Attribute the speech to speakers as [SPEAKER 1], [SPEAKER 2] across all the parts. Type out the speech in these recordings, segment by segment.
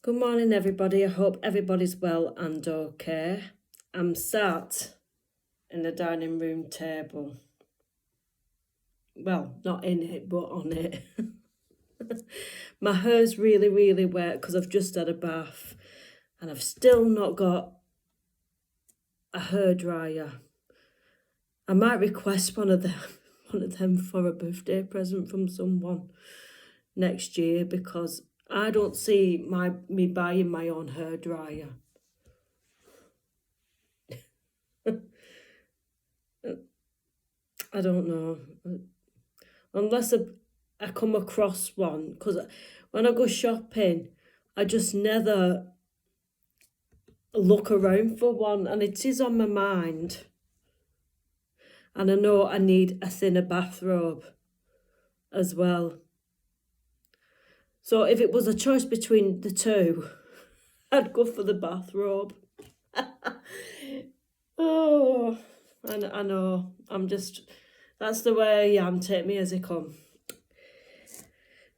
[SPEAKER 1] Good morning, everybody. I hope everybody's well and okay. I'm sat in the dining room table. Well, not in it, but on it. My hair's really, really wet because I've just had a bath and I've still not got a hairdryer. I might request one of them for a birthday present from someone next year because I don't see me buying my own hairdryer. I don't know. Unless I come across one, because when I go shopping, I just never look around for one, and it is on my mind. And I know I need a thinner bathrobe as well. So if it was a choice between the two, I'd go for the bathrobe. Oh, I know. That's the way I am. Take me as I come.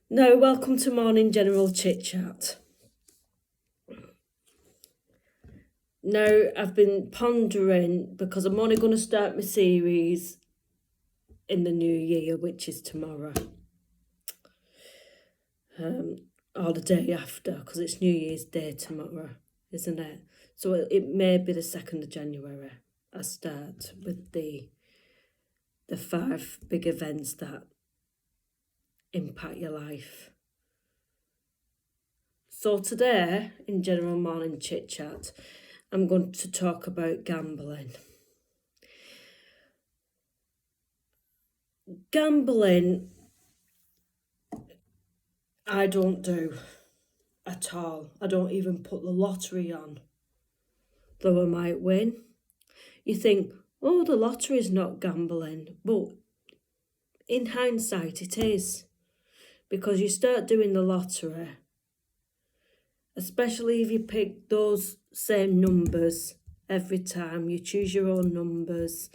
[SPEAKER 1] Now, welcome to Morning General Chit Chat. Now, I've been pondering, because I'm only going to start my series in the new year, which is tomorrow. Or the day after, because it's New Year's Day tomorrow, isn't it? So it may be the 2nd of January I start with the 5 big events that impact your life. So today, in General Morning Chit Chat, I'm going to talk about gambling. Gambling, I don't do at all. I don't even put the lottery on, though I might win. You think, oh, the lottery's not gambling. But in hindsight, it is. Because you start doing the lottery, especially if you pick those same numbers every time, you choose your own numbers,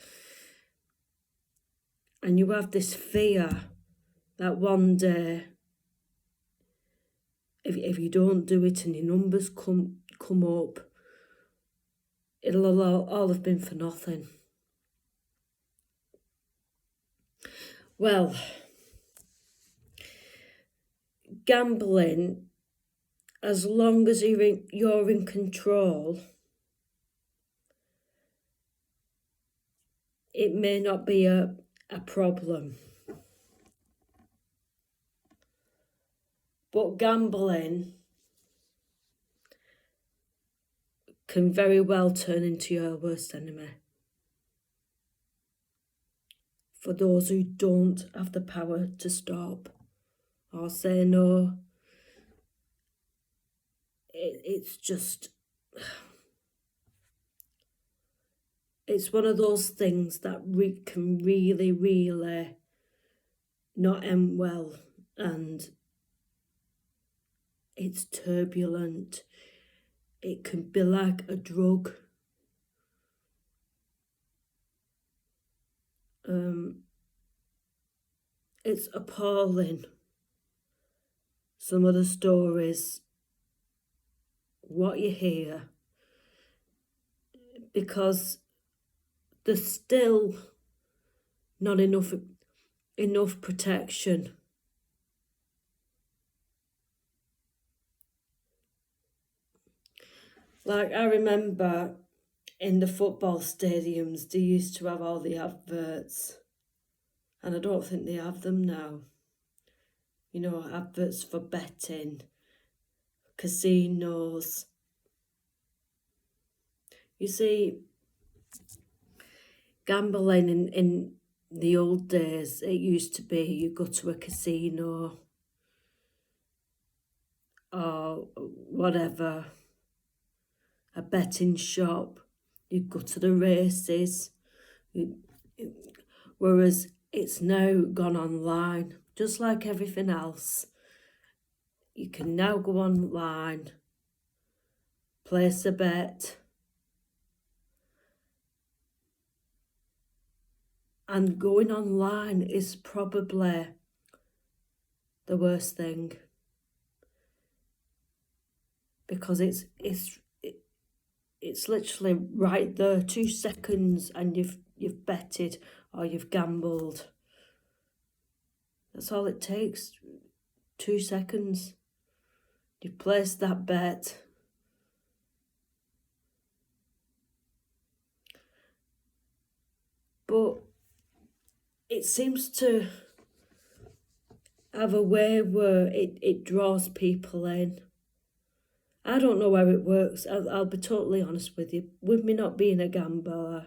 [SPEAKER 1] and you have this fear that one day, if you don't do it and your numbers come up, it'll all have been for nothing. Well, gambling, as long as you're in control, it may not be a problem. But gambling can very well turn into your worst enemy. For those who don't have the power to stop or say no, it's just, it's one of those things that can really, really not end well, and it's turbulent. It can be like a drug. It's appalling, some of the stories, what you hear, because there's still not enough protection. Like, I remember in the football stadiums, they used to have all the adverts, and I don't think they have them now. You know, adverts for betting, casinos. You see, gambling in the old days, it used to be you go to a casino or whatever, a betting shop, you go to the races, whereas it's now gone online, just like everything else. You can now go online, place a bet, and going online is probably the worst thing, because it's literally right there, 2 seconds, and you've betted or you've gambled. That's all it takes, 2 seconds. You've placed that bet. But it seems to have a way where it draws people in. I don't know how it works. I'll be totally honest with you. With me not being a gambler,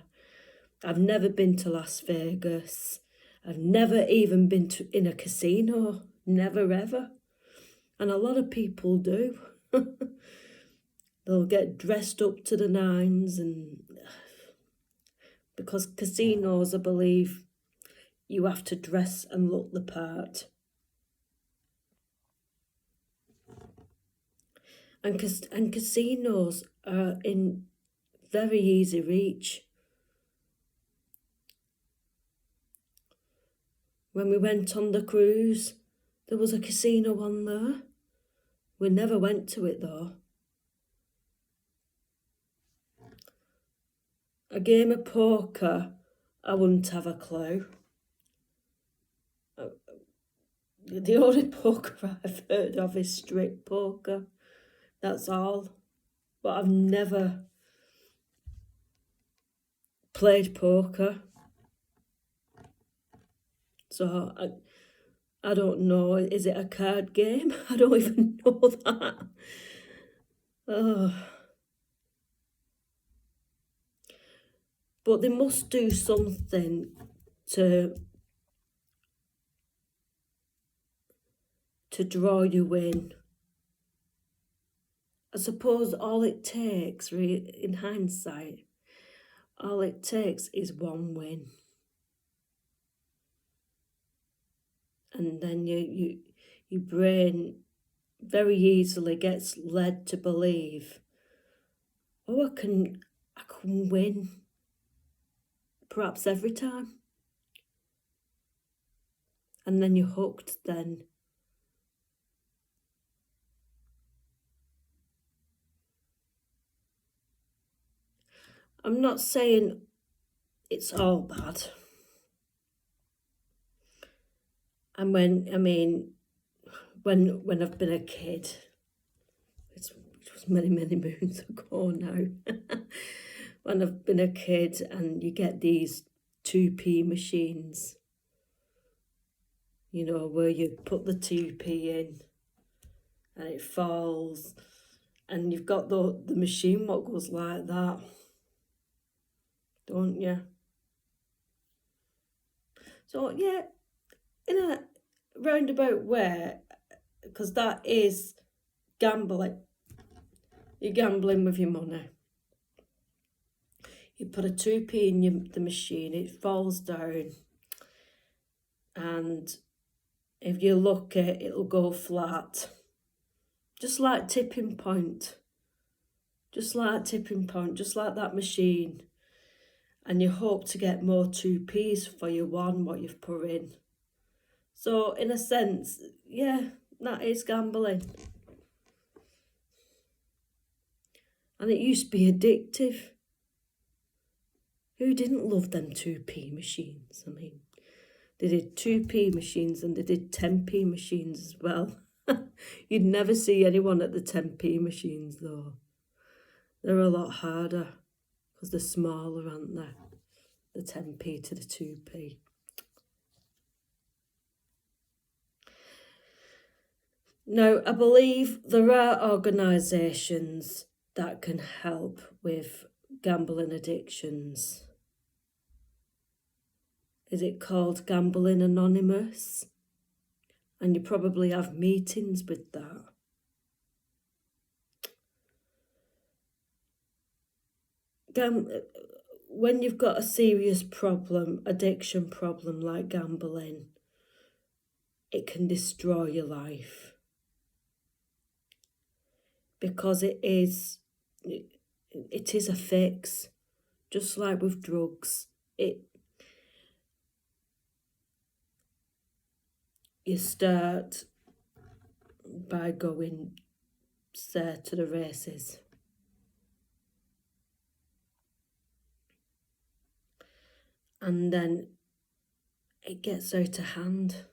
[SPEAKER 1] I've never been to Las Vegas. I've never even been in a casino. Never, ever. And a lot of people do. They'll get dressed up to the nines, and because casinos, I believe, you have to dress and look the part. And casinos are in very easy reach. When we went on the cruise, there was a casino on there. We never went to it though. A game of poker, I wouldn't have a clue. The only poker I've heard of is strip poker. That's all. But I've never played poker. So I don't know. Is it a card game? I don't even know that. Oh. But they must do something to draw you in. I suppose all it takes, in hindsight, all it takes is one win. And then your brain very easily gets led to believe, oh, I can win, perhaps every time. And then you're hooked then. I'm not saying it's all bad. And when I've been a kid, it was many moons ago now, when I've been a kid and you get these 2p machines, you know, where you put the 2p in and it falls, and you've got the machine what goes like that, don't you? So yeah, in a roundabout way, because that is gambling. You're gambling with your money. You put a 2p in the machine, it falls down, and if you're lucky, it'll go flat. Just like tipping point. Just like that machine. And you hope to get more 2p's for your one, what you've put in. So in a sense, yeah, that is gambling. And it used to be addictive. Who didn't love them 2p machines? I mean, they did 2p machines and they did 10p machines as well. You'd never see anyone at the 10p machines though. They're a lot harder because they're smaller, aren't they? The 10p to the 2p. Now, I believe there are organisations that can help with gambling addictions. Is it called Gambling Anonymous? And you probably have meetings with that. When you've got a serious problem, addiction problem like gambling, it can destroy your life. Because it is a fix, just like with drugs. You start by going say to the races. And then it gets out of hand.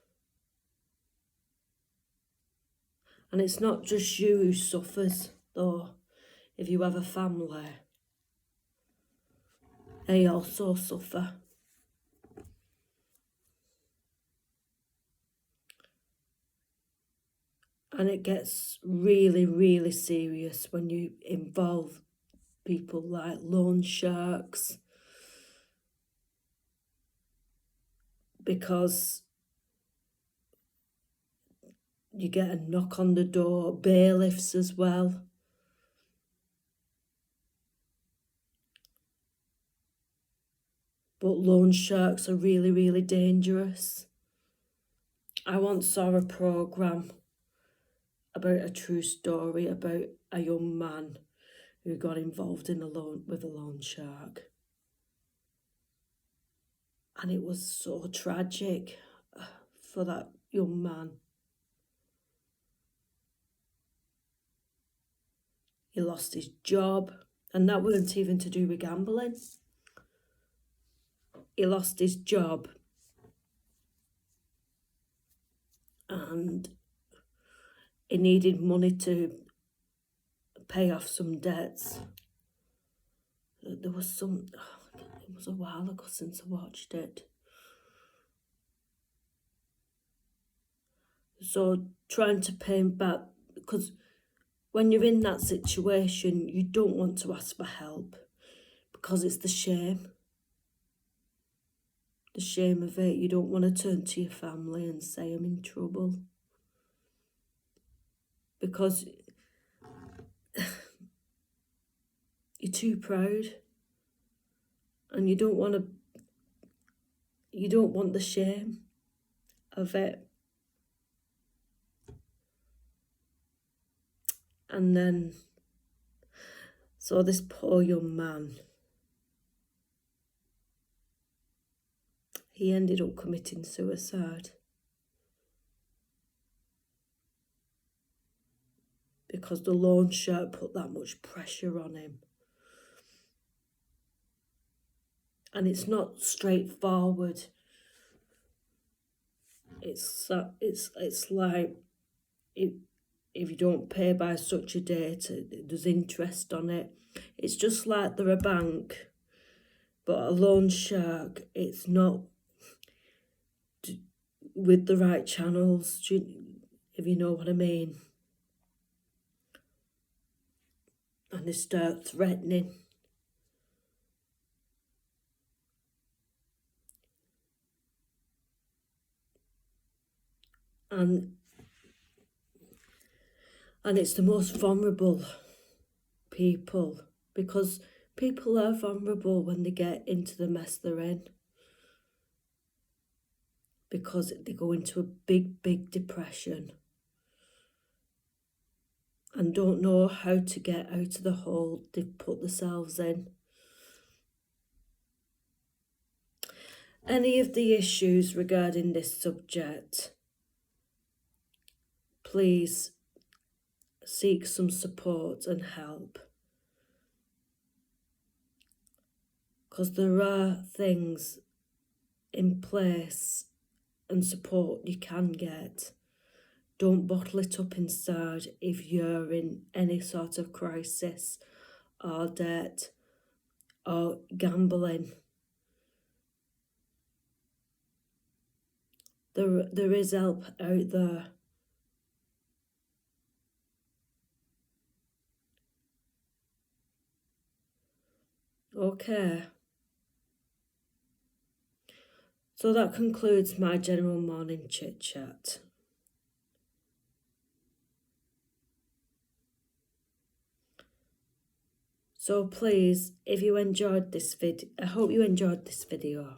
[SPEAKER 1] And it's not just you who suffers, though. If you have a family, they also suffer. And it gets really, really serious when you involve people like loan sharks, because you get a knock on the door, bailiffs as well. But loan sharks are really, really dangerous. I once saw a programme about a true story about a young man who got involved in with a loan shark. And it was so tragic for that young man. He lost his job, and that wasn't even to do with gambling. He lost his job, and he needed money to pay off some debts. There was it was a while ago since I watched it. So trying to pay him back, because when you're in that situation, you don't want to ask for help, because it's the shame. The shame of it. You don't want to turn to your family and say, I'm in trouble. Because you're too proud. And you don't want the shame of it. And then, so this poor young man, he ended up committing suicide. Because the loan shark put that much pressure on him. And it's not straightforward. It's like, if you don't pay by such a date, there's interest on it. It's just like they're a bank. But a loan shark, it's not with the right channels, if you know what I mean. And they start threatening. And it's the most vulnerable people, because people are vulnerable when they get into the mess they're in, because they go into a big, big depression and don't know how to get out of the hole they've put themselves in. Any of the issues regarding this subject, please seek some support and help. Because there are things in place and support you can get. Don't bottle it up inside if you're in any sort of crisis or debt or gambling. There is help out there. Okay. So that concludes my general morning chit chat. So please, if you enjoyed this video, I hope you enjoyed this video.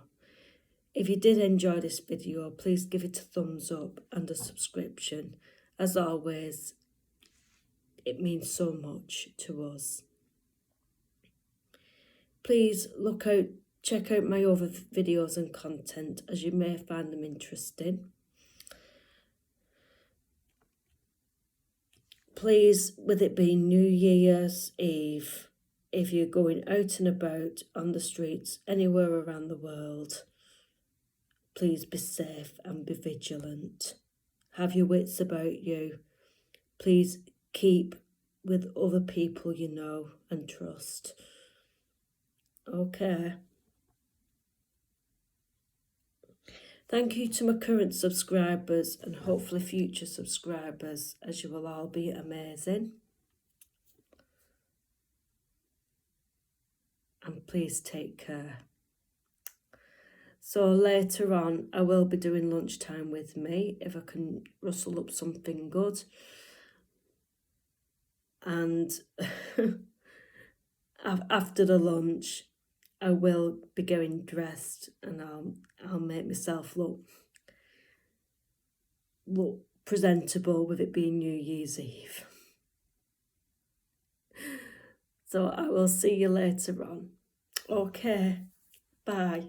[SPEAKER 1] If you did enjoy this video, please give it a thumbs up and a subscription. As always, it means so much to us. Please check out my other videos and content, as you may find them interesting. please, with it being New Year's Eve, if you're going out and about on the streets anywhere around the world, please be safe and be vigilant. Have your wits about you. Please keep with other people you know and trust. Okay. Thank you to my current subscribers and hopefully future subscribers, as you will all be amazing. And please take care. So later on, I will be doing lunchtime with me, if I can rustle up something good. And after the lunch, I will be going dressed, and I'll make myself look presentable, with it being New Year's Eve. So I will see you later on. Okay, bye.